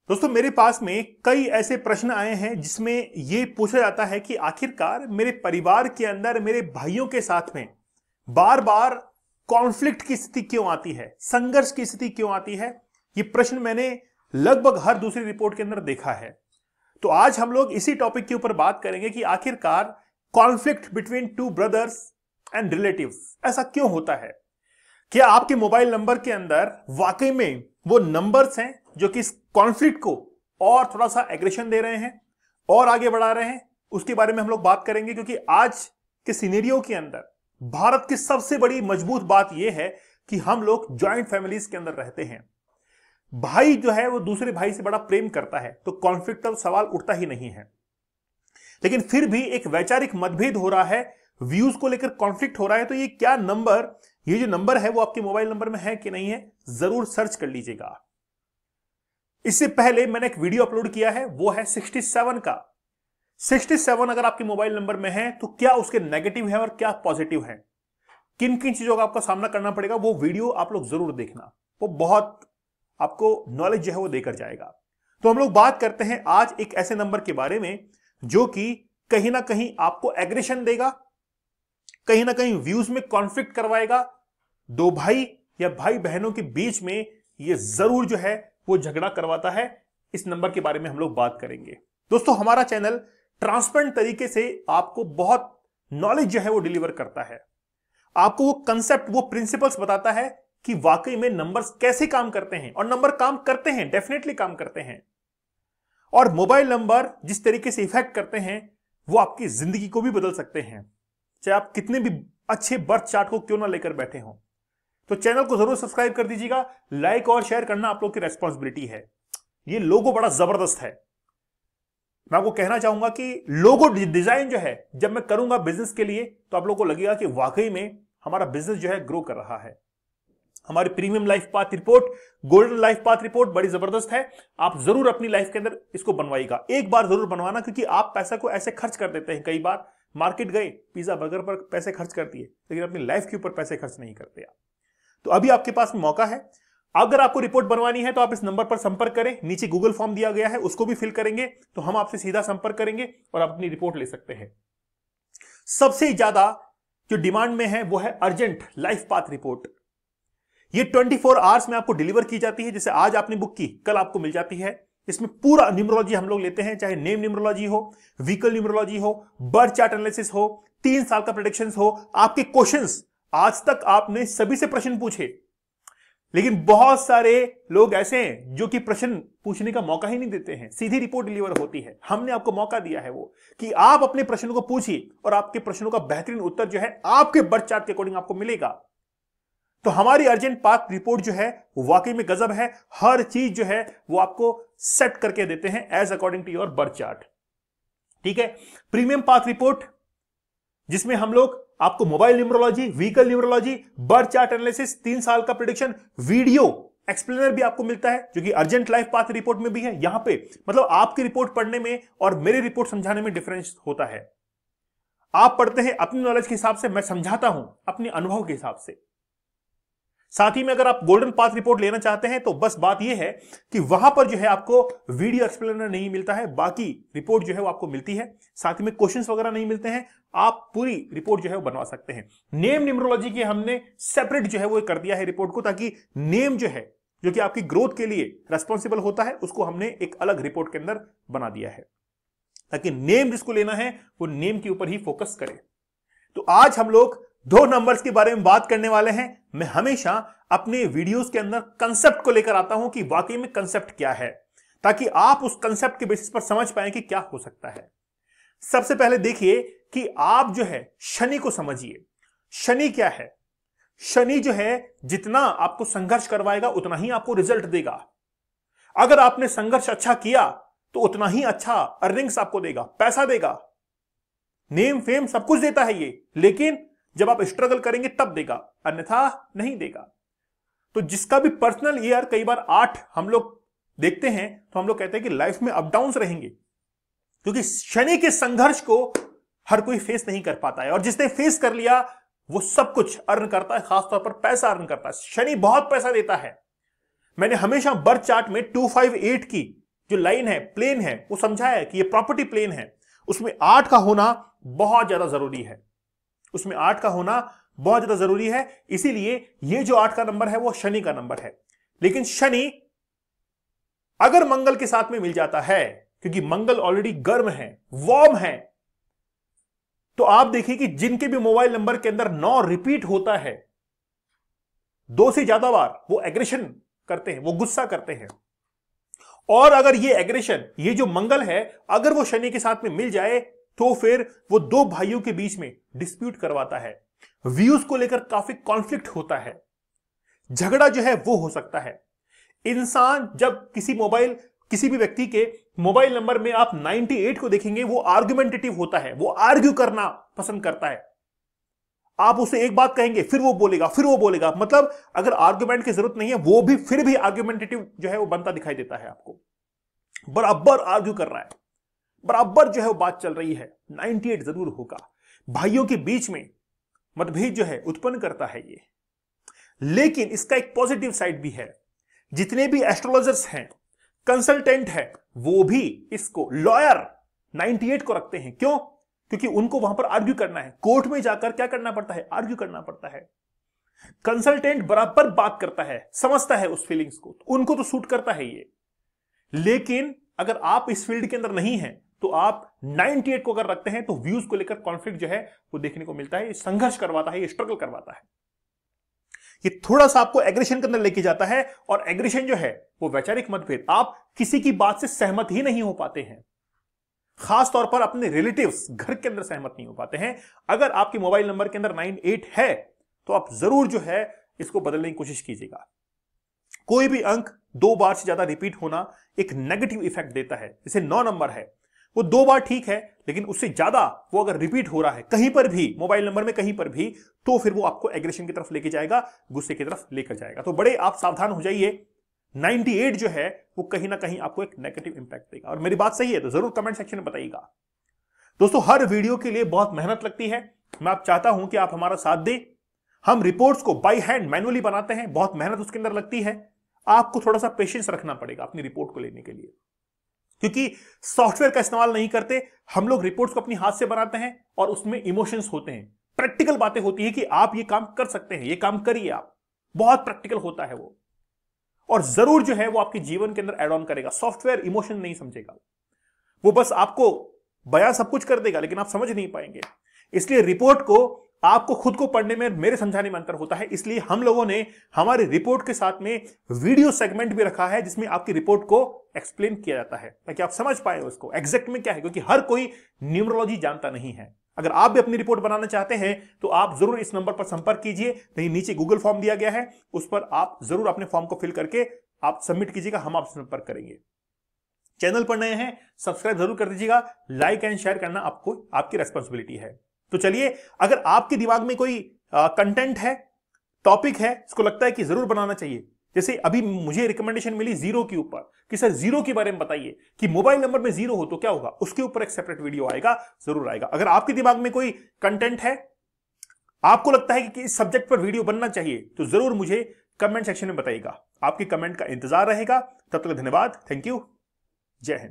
दोस्तों मेरे पास में कई ऐसे प्रश्न आए हैं जिसमें यह पूछा जाता है कि आखिरकार मेरे परिवार के अंदर मेरे भाइयों के साथ में बार बार कॉन्फ्लिक्ट की स्थिति क्यों आती है, संघर्ष की स्थिति क्यों आती है। यह प्रश्न मैंने लगभग हर दूसरी रिपोर्ट के अंदर देखा है। तो आज हम लोग इसी टॉपिक के ऊपर बात करेंगे कि आखिरकार conflict between two brothers and relatives ऐसा क्यों होता है। क्या आपके मोबाइल नंबर के अंदर वाकई में वो नंबर्स हैं जो कि इस कॉन्फ्लिक्ट को और थोड़ा सा एग्रेशन दे रहे हैं और आगे बढ़ा रहे हैं, उसके बारे में हम लोग बात करेंगे। क्योंकि आज के सिनेरियो के अंदर भारत की सबसे बड़ी मजबूत बात यह है कि हम लोग जॉइंट फैमिलीज के अंदर रहते हैं। भाई जो है वो दूसरे भाई से बड़ा प्रेम करता है तो कॉन्फ्लिक्ट का सवाल उठता ही नहीं है। लेकिन फिर भी एक वैचारिक मतभेद हो रहा है, व्यूज को लेकर कॉन्फ्लिक्ट हो रहा है। तो ये जो नंबर है वो आपके मोबाइल नंबर में है कि नहीं है, जरूर सर्च कर लीजिएगा। इससे पहले मैंने एक वीडियो अपलोड किया है, वो है 67 का। 67 अगर आपके मोबाइल नंबर में है तो क्या उसके नेगेटिव है और क्या पॉजिटिव है, किन किन चीजों का आपका सामना करना पड़ेगा, वो वीडियो आप लोग जरूर देखना। वो बहुत आपको नॉलेज जो है वो देकर जाएगा। तो हम लोग बात करते हैं आज एक ऐसे नंबर के बारे में जो कि कहीं ना कहीं आपको एग्रेशन देगा, कहीं ना कहीं व्यूज में कॉन्फ्लिक्ट करवाएगा। दो भाई या भाई बहनों के बीच में ये जरूर जो है वो झगड़ा करवाता है। इस नंबर के बारे में हम लोग बात करेंगे। दोस्तों हमारा चैनल ट्रांसपेरेंट तरीके से आपको बहुत नॉलेज जो है वो डिलीवर करता है, आपको वो कंसेप्ट, वो प्रिंसिपल्स बताता है कि वाकई में नंबर्स कैसे काम करते हैं। और नंबर काम करते हैं, डेफिनेटली काम करते हैं। और मोबाइल नंबर जिस तरीके से इफेक्ट करते हैं वो आपकी जिंदगी को भी बदल सकते हैं, चाहे आप कितने भी अच्छे बर्थ चार्ट को क्यों ना लेकर बैठे हों। तो चैनल को जरूर सब्सक्राइब कर दीजिएगा, लाइक और शेयर करना आप लोग की रेस्पॉन्सिबिलिटी है। ये लोगो बड़ा जबरदस्त है। मैं आपको कहना चाहूंगा कि लोगो डिजाइन जो है जब मैं करूंगा बिजनेस के लिए तो आप लोगों को लगेगा कि वाकई में हमारा बिजनेस जो है ग्रो कर रहा है। हमारी premium life path report, golden life path report बड़ी जबरदस्त है। आप जरूर अपनी लाइफ के अंदर इसको बनवाइएगा, एक बार जरूर बनवाना। क्योंकि आप पैसा को ऐसे खर्च कर देते हैं, कई बार मार्केट गए, पिज्जा बर्गर पर पैसे खर्च कर दिए, लेकिन अपनी लाइफ के ऊपर पैसे खर्च नहीं करते आप। तो अभी आपके पास मौका है। अगर आपको रिपोर्ट बनवानी है तो आप इस नंबर पर संपर्क करें, नीचे गूगल फॉर्म दिया गया है, उसको भी फिल करेंगे तो हम आपसे सीधा संपर्क करेंगे और आप अपनी रिपोर्ट ले सकते हैं। सबसे ज्यादा जो डिमांड में है वो है अर्जेंट लाइफ पाथ रिपोर्ट। ये 24 आवर्स में आपको डिलीवर की जाती है। जैसे आज आपने बुक की, कल आपको मिल जाती है। इसमें पूरा न्यूमरोलॉजी हम लोग लेते हैं, चाहे नेम न्यूमरोलॉजी हो, व्हीकल न्यूमरोलॉजी हो, बर्थ चार्ट एनालिसिस हो, 3 साल का प्रेडिक्शंस हो, आपके क्वेश्चंस। आज तक आपने सभी से प्रश्न पूछे, लेकिन बहुत सारे लोग ऐसे हैं जो कि प्रश्न पूछने का मौका ही नहीं देते हैं, सीधी रिपोर्ट डिलीवर होती है। हमने आपको मौका दिया है वो कि आप अपने प्रश्नों को पूछिए और आपके प्रश्नों का बेहतरीन उत्तर जो है आपके बर्थ चार्ट के अकॉर्डिंग आपको मिलेगा। तो हमारी अर्जेंट पाथ रिपोर्ट जो है वो वाकई में गजब है। हर चीज जो है वो आपको सेट करके देते हैं as according to your birth chart. ठीक है, प्रीमियम पाथ रिपोर्ट जिसमें हम लोग आपको mobile numerology, vehicle numerology, birth chart analysis, 3 साल का प्रेडिक्शन, वीडियो एक्सप्लेनर भी आपको मिलता है जो कि अर्जेंट लाइफ पाथ रिपोर्ट में भी है। यहां पे मतलब आपकी रिपोर्ट पढ़ने में और मेरी रिपोर्ट समझाने में डिफरेंस होता है। आप पढ़ते हैं अपनी नॉलेज के हिसाब से, मैं समझाता हूं अपने अनुभव के हिसाब से। साथ ही में अगर आप गोल्डन पाथ रिपोर्ट लेना चाहते हैं तो बस बात यह है कि वहां पर जो है आपको वीडियो एक्सप्लेनर नहीं मिलता है, बाकी रिपोर्ट जो है वो आपको मिलती है। साथ ही में क्वेश्चंस वगैरह नहीं मिलते हैं, आप पूरी रिपोर्ट जो है वो बनवा सकते हैं। नेम न्यूमरोलॉजी की हमने सेपरेट जो है वो कर दिया है रिपोर्ट को, ताकि नेम जो है जो कि आपकी ग्रोथ के लिए रेस्पॉन्सिबल होता है उसको हमने एक अलग रिपोर्ट के अंदर बना दिया है, ताकि नेम जिसको लेना है वो नेम के ऊपर ही फोकस करे। तो आज हम लोग 2 नंबर्स के बारे में बात करने वाले हैं। मैं हमेशा अपने वीडियोस के अंदर कंसेप्ट को लेकर आता हूं कि वाकई में कंसेप्ट क्या है, ताकि आप उस कंसेप्ट के बेसिस पर समझ पाएं कि क्या हो सकता है। सबसे पहले देखिए कि आप जो है शनि को समझिए। शनि क्या है? शनि जो है जितना आपको संघर्ष करवाएगा उतना ही आपको रिजल्ट देगा। अगर आपने संघर्ष अच्छा किया तो उतना ही अच्छा अर्निंग्स आपको देगा, पैसा देगा, नेम फेम सब कुछ देता है ये, लेकिन जब आप स्ट्रगल करेंगे तब देगा, अन्यथा नहीं देगा। तो जिसका भी पर्सनल ईयर कई बार 8 हम लोग देखते हैं तो हम लोग कहते हैं कि लाइफ में अप डाउन्स रहेंगे, क्योंकि शनि के संघर्ष को हर कोई फेस नहीं कर पाता है। और जिसने फेस कर लिया वो सब कुछ अर्न करता है, खासतौर पर पैसा अर्न करता है। शनि बहुत पैसा देता है। मैंने हमेशा बर्थ चार्ट में 258 की जो लाइन है, प्लेन है, वो समझाया कि ये प्रॉपर्टी प्लेन है, उसमें 8 का होना बहुत ज्यादा जरूरी है। उसमें 8 का होना बहुत ज्यादा जरूरी है। इसीलिए ये जो 8 का नंबर है वो शनि का नंबर है। लेकिन शनि अगर मंगल के साथ में मिल जाता है, क्योंकि मंगल ऑलरेडी गर्म है, वार्म है, तो आप देखिए कि जिनके भी मोबाइल नंबर के अंदर 9 रिपीट होता है, 2 से ज्यादा बार, वो एग्रेशन करते हैं, वो गुस्सा करते हैं। और अगर ये एग्रेशन, ये जो मंगल है, अगर वो शनि के साथ में मिल जाए तो फिर वो 2 भाइयों के बीच में डिस्प्यूट करवाता है, व्यूज को लेकर काफी कॉन्फ्लिक्ट होता है, झगड़ा जो है वो हो सकता है। इंसान जब किसी भी व्यक्ति के मोबाइल नंबर में आप 98 को देखेंगे, वो आर्गुमेंटेटिव होता है, वो आर्ग्यू करना पसंद करता है। आप उसे एक बात कहेंगे, फिर वो बोलेगा, मतलब अगर आर्गुमेंट की जरूरत नहीं है, वो भी फिर भी आर्गुमेंटेटिव जो है वो बनता दिखाई देता है आपको। बराबर आर्ग्यू कर रहा है, बराबर जो है वो बात चल रही है, 98 जरूर होगा। भाइयों के बीच में मतभेद जो है उत्पन्न करता है ये। लेकिन इसका एक पॉजिटिव साइड भी है। जितने भी एस्ट्रोलॉजर्स हैं, कंसल्टेंट है, वो भी इसको लॉयर 98 को रखते हैं। क्यों? क्योंकि उनको वहां पर आर्ग्यू करना है, कोर्ट में जाकर क्या करना पड़ता है, आर्ग्यू करना पड़ता है। कंसल्टेंट बराबर बात करता है, समझता है उस फीलिंग्स को, उनको तो सूट करता है ये। लेकिन अगर आप इस फील्ड के अंदर नहीं हैं, तो आप 98 को अगर रखते हैं तो व्यूज को लेकर कॉन्फ्लिक्ट जो है वो देखने को मिलता है, ये संघर्ष करवाता है, ये स्ट्रगल करवाता है, ये थोड़ा सा आपको एग्रेशन के अंदर लेके जाता है। और एग्रेशन जो है वो वैचारिक मतभेद, आप किसी की बात से सहमत ही नहीं हो पाते हैं, खास तौर पर अपने रिलेटिव्स, घर के अंदर सहमत नहीं हो पाते हैं। अगर आपके मोबाइल नंबर के अंदर 98 है तो आप जरूर जो है इसको बदलने की कोशिश कीजिएगा। कोई भी अंक 2 बार से ज्यादा रिपीट होना एक नेगेटिव इफेक्ट देता है। जैसे 9 नंबर है, वो 2 बार ठीक है, लेकिन उससे ज्यादा वो अगर रिपीट हो रहा है कहीं पर भी, मोबाइल नंबर में कहीं पर भी, तो फिर वो आपको एग्रेशन की तरफ लेके जाएगा, गुस्से की तरफ लेकर जाएगा। तो बड़े आप सावधान हो जाइए। 98 जो है वो कहीं ना कहीं आपको एक नेगेटिव इंपैक्ट देगा। और मेरी बात सही है तो जरूर कमेंट सेक्शन में बताइएगा। दोस्तों, हर वीडियो के लिए बहुत मेहनत लगती है। मैं आप चाहता हूं कि आप हमारा साथ दें। हम रिपोर्ट्स को बाय हैंड मैनुअली बनाते हैं, बहुत मेहनत उसके अंदर लगती है। आपको थोड़ा सा पेशेंस रखना पड़ेगा अपनी रिपोर्ट को लेने के लिए, क्योंकि सॉफ्टवेयर का इस्तेमाल नहीं करते हम लोग, रिपोर्ट्स को अपनी हाथ से बनाते हैं और उसमें इमोशंस होते हैं, प्रैक्टिकल बातें होती है कि आप ये काम कर सकते हैं, ये काम करिए आप, बहुत प्रैक्टिकल होता है वो। और जरूर जो है वो आपके जीवन के अंदर एड ऑन करेगा। सॉफ्टवेयर इमोशन नहीं समझेगा, वो बस आपको बयां सब कुछ कर देगा, लेकिन आप समझ नहीं पाएंगे। इसलिए रिपोर्ट को आपको खुद को पढ़ने में, मेरे समझाने में अंतर होता है। इसलिए हम लोगों ने हमारी रिपोर्ट के साथ में वीडियो सेगमेंट भी रखा है, जिसमें आपकी रिपोर्ट को एक्सप्लेन किया जाता है, ताकि आप समझ पाए उसको एग्जैक्ट में क्या है, क्योंकि हर कोई न्यूमरोलॉजी जानता नहीं है। अगर आप भी अपनी रिपोर्ट बनाना चाहते हैं तो आप जरूर इस नंबर पर संपर्क कीजिए, नहीं नीचे गूगल फॉर्म दिया गया है, उस पर आप जरूर अपने फॉर्म को फिल करके आप सबमिट कीजिएगा, हम आपसे संपर्क करेंगे। चैनल पर नए हैं, सब्सक्राइब जरूर कर दीजिएगा, लाइक एंड शेयर करना आपको आपकी रेस्पॉन्सिबिलिटी है। तो चलिए, अगर आपके दिमाग में कोई कंटेंट है, टॉपिक है, इसको लगता है कि जरूर बनाना चाहिए, जैसे अभी मुझे रिकमेंडेशन मिली 0 के ऊपर कि सर 0 के बारे में बताइए कि मोबाइल नंबर में 0 हो तो क्या होगा, उसके ऊपर एक सेपरेट वीडियो आएगा, जरूर आएगा। अगर आपके दिमाग में कोई कंटेंट है, आपको लगता है कि इस सब्जेक्ट पर वीडियो बनना चाहिए, तो जरूर मुझे कमेंट सेक्शन में बताइएगा। आपके कमेंट का इंतजार रहेगा। तब तक धन्यवाद, थैंक यू, जय हिंद।